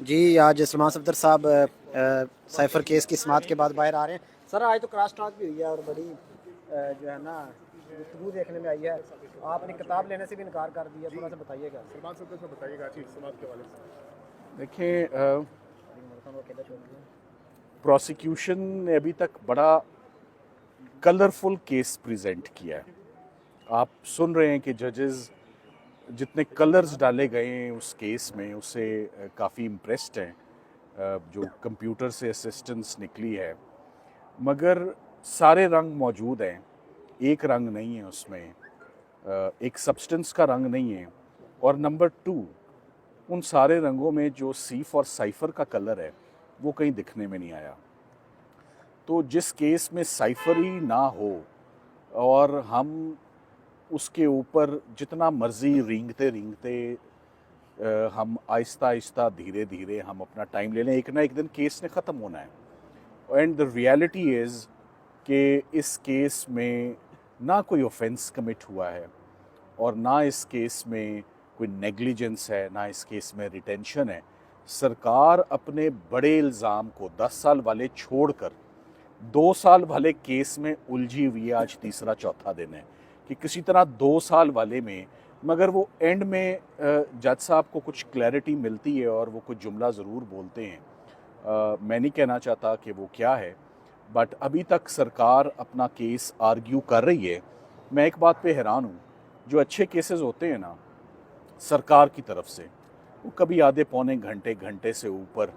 जी आज सलमान सफदर साहब cipher case की समाअत के बाद बाहर आ रहे हैं। सर आज तो क्रॉस टॉक भी हुई है और बड़ी जो है ना गुफ्तगू देखने में आई है। आपने किताब लेने से भी इनकार कर दिया, जी, थोड़ा सा बताइएगा। सलमान साहब को बताइएगा आज की समात के हवाले से। देखें, प्रोसिक्यूशन ने अभी तक बड़ा कलरफुल केस प्रेजेंट किया है। आप सुन रहे हैं कि जजेस जितने कलर्स डाले गए हैं उस केस में उससे काफ़ी इम्प्रेस्ड हैं। जो कंप्यूटर से असिस्टेंस निकली है, मगर सारे रंग मौजूद हैं, एक रंग नहीं है उसमें, एक सब्सटेंस का रंग नहीं है। और नंबर टू, उन सारे रंगों में जो सी फॉर साइफर का कलर है वो कहीं दिखने में नहीं आया। तो जिस केस में साइफर ही ना हो और हम उसके ऊपर जितना मर्जी रेंगते रेंगते हम आहिस्ता आहिस्ता धीरे धीरे हम अपना टाइम ले लें, एक ना एक दिन केस ने ख़त्म होना है। एंड द रियलिटी इज़ कि इस केस में ना कोई ऑफेंस कमिट हुआ है और ना इस केस में कोई नेग्लिजेंस है, ना इस केस में रिटेंशन है। सरकार अपने बड़े इल्ज़ाम को 10 साल वाले छोड़कर 2 साल वाले केस में उलझी हुई है। आज तीसरा चौथा दिन है कि किसी तरह 2 साल वाले में, मगर वो एंड में जज साहब को कुछ क्लैरिटी मिलती है और वो कुछ जुमला ज़रूर बोलते हैं। मैं नहीं कहना चाहता कि वो क्या है, बट अभी तक सरकार अपना केस आर्ग्यू कर रही है। मैं एक बात पे हैरान हूँ, जो अच्छे केसेस होते हैं ना सरकार की तरफ से, वो कभी आधे पौने घंटे घंटे से ऊपर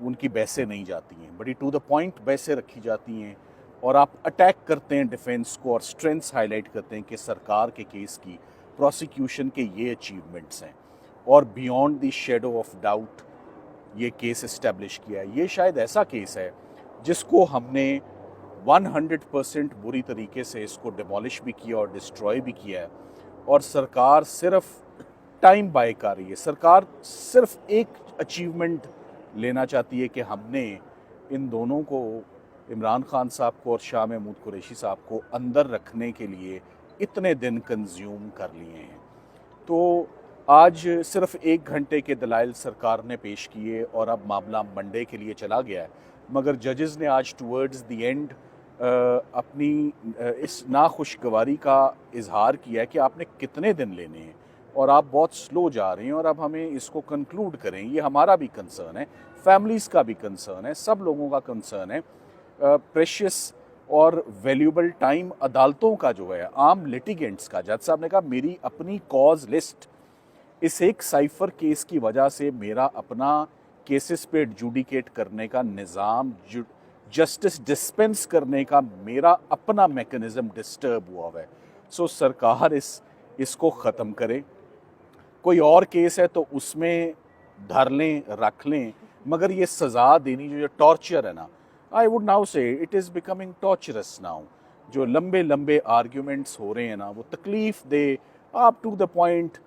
उनकी बहसें नहीं जाती हैं, बड़ी टू द पॉइंट बहसें रखी जाती हैं और आप अटैक करते हैं डिफेंस को और स्ट्रेंथ्स हाईलाइट करते हैं कि सरकार के केस की, प्रोसिक्यूशन के ये अचीवमेंट्स हैं और beyond the shadow of doubt ये केस इस्टेब्लिश किया है। ये शायद ऐसा केस है जिसको हमने 100% बुरी तरीके से इसको डिमोलिश भी किया और डिस्ट्रॉय भी किया है, और सरकार सिर्फ टाइम बाय कर रही है। सरकार सिर्फ एक अचीवमेंट लेना चाहती है कि हमने इन दोनों को, इमरान खान साहब को और शाह महमूद कुरैशी साहब को, अंदर रखने के लिए इतने दिन कंज्यूम कर लिए हैं। तो आज सिर्फ 1 घंटे के दलाइल सरकार ने पेश किए और अब मामला मंडे के लिए चला गया है। मगर जजेस ने आज टूवर्ड्स द एंड अपनी इस नाखुशगवारी का इजहार किया है कि आपने कितने दिन लेने हैं और आप बहुत स्लो जा रहे हैं और अब हमें इसको कंक्लूड करें। ये हमारा भी कंसर्न है, फैमिलीज़ का भी कंसर्न है, सब लोगों का कंसर्न है। प्रेशियस और वैल्यूबल टाइम अदालतों का जो है, आम लिटिगेंट्स का, जज साहब ने कहा मेरी अपनी कॉज लिस्ट इस एक साइफर केस की वजह से, मेरा अपना केसेस पे एडजुडिकेट करने का निज़ाम, जस्टिस डिस्पेंस करने का मेरा अपना मैकेनिज्म डिस्टर्ब हुआ है। सो सरकार इसको ख़त्म करे। कोई और केस है तो उसमें धर लें, रख लें, मगर ये सज़ा देनी, जो ये टॉर्चर है ना, आई वुड नाउ से it is becoming torturers now. जो लंबे लंबे आर्ग्यूमेंट्स हो रहे हैं ना, वो तकलीफ दे, आप टू द पॉइंट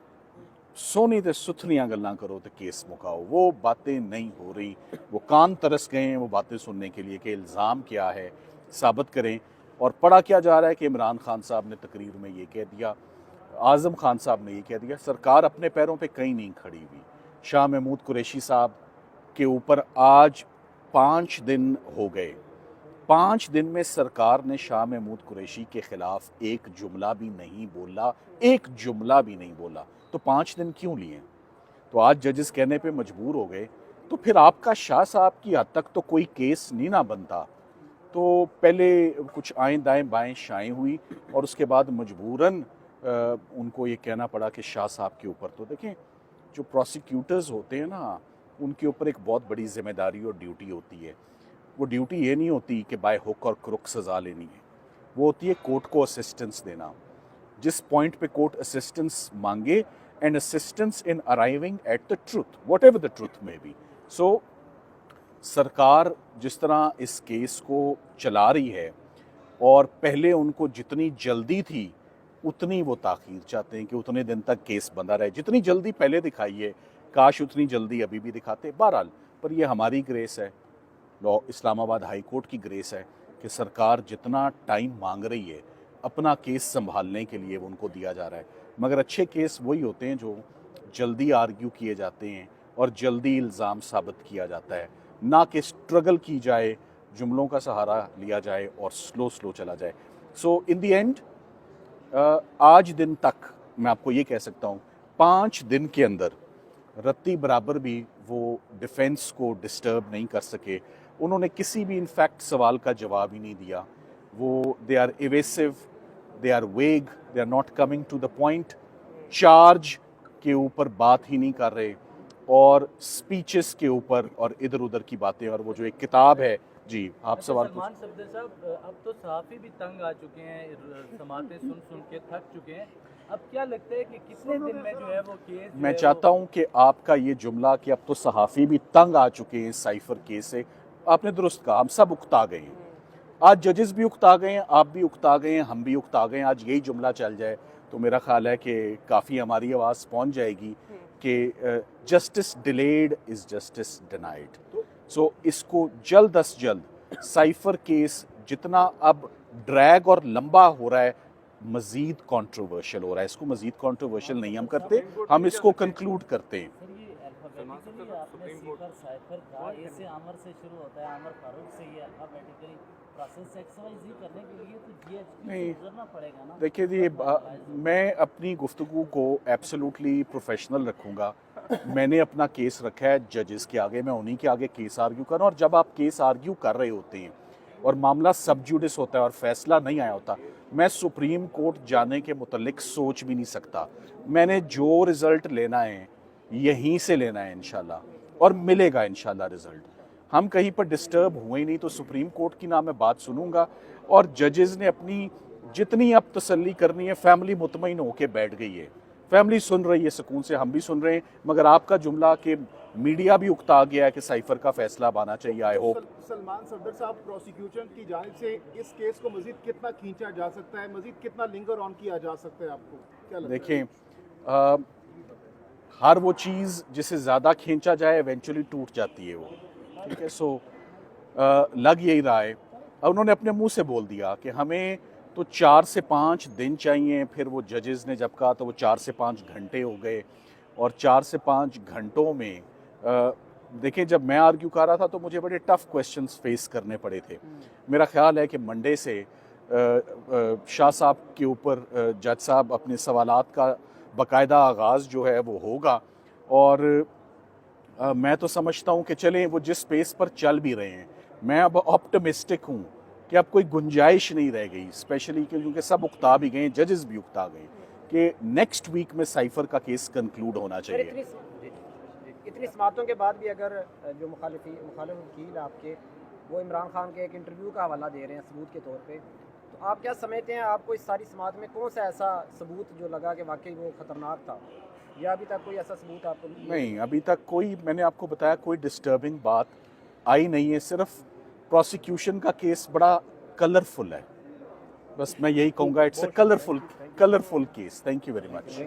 सोनी ते सुथनियाँ गल्लां करो तो केस मुकाओ, वो बातें नहीं हो रही। वो कान तरस गए हैं वो बातें सुनने के लिए कि इल्ज़ाम क्या है, साबित करें। और पढ़ा क्या जा रहा है कि इमरान खान साहब ने तकरीर में ये कह दिया, आज़म खान साहब ने ये कह दिया। सरकार अपने पैरों पे कहीं नहीं खड़ी हुई। शाह महमूद कुरैशी साहब के ऊपर आज 5 दिन हो गए, 5 दिन में सरकार ने शाह महमूद कुरैशी के खिलाफ एक जुमला भी नहीं बोला, एक जुमला भी नहीं बोला। तो 5 दिन क्यों लिए? तो आज जजेस कहने पे मजबूर हो गए। तो फिर आपका शाह साहब की हद तक तो कोई केस नहीं ना बनता। तो पहले कुछ आएँ दाएँ बाएँ शाएँ हुई और उसके बाद मजबूरन उनको ये कहना पड़ा कि शाह साहब के ऊपर, तो देखें जो प्रोसिक्यूटर्स होते हैं ना, उनके ऊपर एक बहुत बड़ी जिम्मेदारी और ड्यूटी होती है। वो ड्यूटी ये नहीं होती कि बाय हुक और क्रुक सज़ा लेनी है, वो होती है कोर्ट को असिस्टेंस देना। जिस पॉइंट पे कोर्ट असिस्टेंस मांगे, and assistance in arriving at the truth, what ever the truth में बी। सो सरकार जिस तरह इस केस को चला रही है, और पहले उनको जितनी जल्दी थी उतनी वो ताख़ीर चाहते हैं कि उतने दिन तक केस बंधा रहे। जितनी जल्दी पहले दिखाइए, काश उतनी जल्दी अभी भी दिखाते। बहरहाल, पर ये हमारी ग्रेस है, लॉ इस्लामाबाद हाई कोर्ट की ग्रेस है कि सरकार जितना टाइम मांग रही है अपना केस संभालने के लिए वो उनको दिया जा रहा है। मगर अच्छे केस वही होते हैं जो जल्दी आर्ग्यू किए जाते हैं और जल्दी इल्ज़ाम साबित किया जाता है, ना कि स्ट्रगल की जाए, जुमलों का सहारा लिया जाए और स्लो स्लो चला जाए। सो इन द एंड आज दिन तक मैं आपको ये कह सकता हूँ 5 दिन के अंदर रत्ती बराबर भी वो डिफेंस को डिस्टर्ब नहीं कर सके। उन्होंने किसी भी इनफैक्ट सवाल का जवाब ही नहीं दिया। वो they are एवेसिव, they are vague, they are not coming to the point, charge के ऊपर बात ही नहीं कर रहे और स्पीचेस के ऊपर और इधर उधर की बातें। और वो जो एक किताब है, जी आप सवाल सलमान सफदर साहब, अब तो सहाफ़ी भी तंग आ चुके हैं, समातें सुन सुन के थक चुके हैं। अब क्या लगता है कि कितने दिन में जो है वो केस मैं चाहता हूं कि आपका ये जुमला कि अब तो सहाफ़ी भी तंग आ चुके हैं साइफर केस से, आपने दुरुस्त कहा। हम सब उकता गए हैं, आज जजेस भी उकता गए हैं, आप भी उकता गए हैं, हम भी उकता गए हैं। आज यही जुमला चल जाए तो मेरा ख्याल है कि काफ़ी हमारी आवाज़ पहुंच जाएगी कि justice delayed is justice denied. So इसको जल्द अज जल्द साइफर केस जितना अब ड्रैग और लंबा हो रहा है, मज़ीद कंट्रोवर्शियल हो रहा है। इसको मज़ीद कंट्रोवर्शियल नहीं हम करते, हम इसको कंक्लूड करते हैं। सर, ये अल्फाबेटिकली आपने सीखर साइफर कहा, ए से आमर से शुरू होता है, आमर फारूक से, ये अल्फाबेटिकली प्रोसेस एक्सरसाइज ही करने के लिए तो जीएचक्यू से गुजरना पड़ेगा ना। देखिए जी, मैं अपनी गुफ्तगू को एब्सोल्युटली प्रोफेशनल रखूँगा। मैंने अपना केस रखा है जजेस के आगे, मैं उन्हीं के आगे केस आर्ग्यू कर रहा हूँ। और जब आप केस आर्ग्यू कर रहे होते हैं और मामला सब जुडिस होता है और फैसला नहीं आया होता, मैं सुप्रीम कोर्ट जाने के मुतल्लिक सोच भी नहीं सकता। मैंने जो रिज़ल्ट लेना है यहीं से लेना है इंशाल्लाह, और मिलेगा इंशाल्लाह रिज़ल्ट। हम कहीं पर डिस्टर्ब हुए ही नहीं तो सुप्रीम कोर्ट की ना मैं बात सुनूंगा। और जजेस ने अपनी जितनी अब तसल्ली करनी है, फैमिली मुतमईन होके बैठ गई है, फैमिली सुन रही है सुकून से, हम भी सुन रहे हैं। मगर आपका जुमला कि मीडिया भी उकता गया है कि साइफर का फैसला आना चाहिए, आई होप। सलमान सफदर साहब, प्रोसिक्यूशन की जानिब से इस केस को मजीद कितना खींचा जा सकता है, मजीद कितना लिंगर ऑन किया जा सकता है, आपको क्या लगता है? देखें, हर वो चीज़ जिसे ज़्यादा खींचा जाए इवेंचुअली टूट जाती है वो, ठीक है। सो लग यही रहा है। अब उन्होंने अपने मुंह से बोल दिया कि हमें तो 4 से 5 दिन चाहिए। फिर वो जजेस ने जब कहा तो वो 4 से 5 घंटे हो गए। और 4 से 5 घंटों में देखें, जब मैं आर्ग्यू कर रहा था तो मुझे बड़े टफ क्वेश्चंस फेस करने पड़े थे। मेरा ख्याल है कि मंडे से शाह साहब के ऊपर जज साहब अपने सवालात का बाकायदा आगाज़ जो है वो होगा। और मैं तो समझता हूँ कि चलें, वो जिस स्पेस पर चल भी रहे हैं, मैं अब ऑप्टिमिस्टिक हूँ कि अब कोई गुंजाइश नहीं रह गई, स्पेशली क्योंकि सब उकता भी गए, जजेस भी उकता गए, कि नेक्स्ट वीक में साइफर का केस कंक्लूड होना चाहिए। इतनी समातों के बाद भी अगर जो मुखालिफ वकील आपके वो इमरान खान के एक इंटरव्यू का हवाला दे रहे हैं सबूत के तौर पे, तो आप क्या समझते हैं, आपको इस सारी समात में कौन सा ऐसा सबूत जो लगा कि वाकई वो ख़तरनाक था, या अभी तक कोई ऐसा सबूत आपको नहीं, अभी तक कोई, मैंने आपको बताया, कोई डिस्टर्बिंग बात आई नहीं है। सिर्फ प्रोसिक्यूशन का केस बड़ा कलरफुल है, बस मैं यही कहूँगा, it's a colourful case. Thank you very much.